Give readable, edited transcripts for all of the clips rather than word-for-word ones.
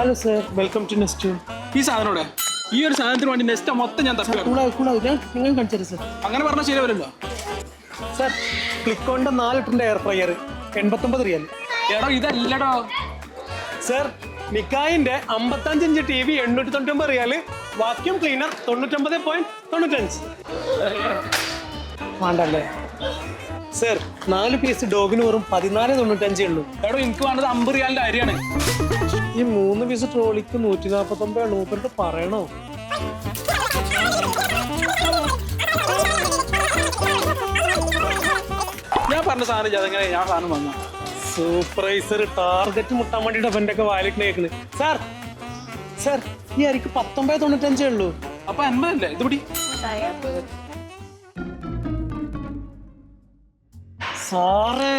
Hello sir, welcome to Nest. ഈ സാധനോടെ ഈ ഒരു സാധനത്തിന് വേണ്ടി നെസ്റ്റ് മൊത്തം ഞാൻ തപ്പി നിങ്ങൾ കാണിച്ചു സർ. അങ്ങനെ പറഞ്ഞാൽ ശരിയാവില്ലല്ലോ. സർ, ക്ലിക്കോണിന്റെ 4 ലിറ്ററിന്റെ എയർ ഫ്രയർ 89 റിയൽ. എടോ ഇതല്ലടോ സർ, നിക്കായിന്റെ 55 inch TV 899 riyal. Vacuum cleaner 99.95. വേണ്ടല്ലേ സർ? 4 പീസ് ഡോഗിന് വെറും 14.95 ഉള്ളൂ. എടോ എനിക്ക് വേണ്ടത് 50 റിയാലിന്റെ അരിയാണ്. ഈ 3 പീസ് ട്രോളിക്ക് 149 മൂപ്പരോട് പറയണോ? ഞാൻ പറഞ്ഞ സാധനം അതെങ്ങനെ ഞാൻ സാധനം വന്ന സൂപ്പർവൈസർ ടാർഗറ്റ് മുട്ടാൻ വേണ്ടിട്ട് അവന്റെ ഒക്കെ വാലിട്ട് കേൾക്കുന്നത്. സാർ സാർ, ഈ അരിക്ക് 19.95 ഉള്ളൂ. അപ്പൊ 50 അല്ലേ ഇത് പിടി. സാറേ,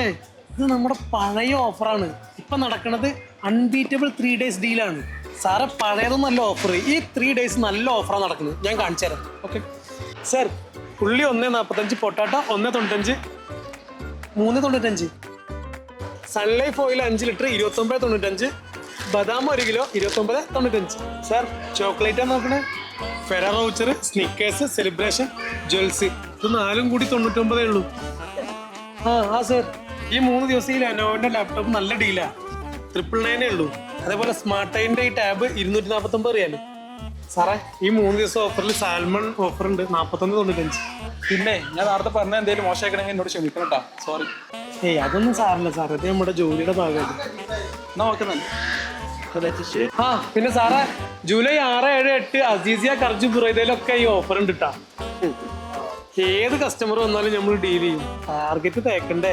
ഇത് നമ്മുടെ പഴയ ഓഫറാണ്. ഇപ്പൊ നടക്കുന്നത് അൺബീറ്റബിൾ 3 days ഡീലാണ്. സാറെ, പഴയതൊന്നും നല്ല ഓഫർ, ഈ 3 days നല്ല ഓഫറാണ് നടക്കുന്നത്. ഞാൻ കാണിച്ചു തരാം. ഓക്കെ സാർ, ഉള്ളി 1.45, പൊട്ടാറ്റോ 1.95, 3.95, സൺലൈഫ് ഓയിൽ 5 ലിറ്റർ 29.95, ബദാം 1 കിലോ 29.95. സാർ, ചോക്ലേറ്റ് നോക്കണേ. ഫെററോ റോച്ചർ, സ്നിക്കേഴ്സ്, സെലിബ്രേഷൻ, ജ്വൽസ്, ഇത് 4 കൂടി 99 ഉള്ളൂ. ആ സാർ, ഈ 3 ദിവസം ഈ ലെനോവിന്റെ ലാപ്ടോപ്പ് നല്ല ഡീലാ. 999 ഉള്ളൂ. അതേപോലെ സ്മാർട്ട് ടൈമിന്റെ ഈ ടാബ് 249 റിയാൽ. സാറേ, ഈ 3 ദിവസം ഓഫറിൽ സാൽമൺ ഓഫർ ഉണ്ട് 41.95. പിന്നെ ഞാൻ നേരത്തെ പറഞ്ഞ എന്തെങ്കിലും മോശമാക്കണമെങ്കിൽ എന്നോട് ക്ഷമിക്കണം കേട്ടോ. സോറി. ഏയ്, അതൊന്നും സാറില്ല സാർ, അത് നമ്മുടെ ജോലിയുടെ ഭാഗമായിട്ട്. എന്നാ നോക്കുന്നല്ലേ. ആ പിന്നെ സാറേ, ജൂലൈ 6, 7, 8 അസീസിയ, കർജു, ബുറൈദയിലൊക്കെ ഈ ഓഫർ ഉണ്ട് കേട്ടാ. ഏത് കസ്റ്റമർ വന്നാലും നമ്മൾ ഡീൽ ചെയ്യും. ടാർഗറ്റ് തേക്കണ്ടേ?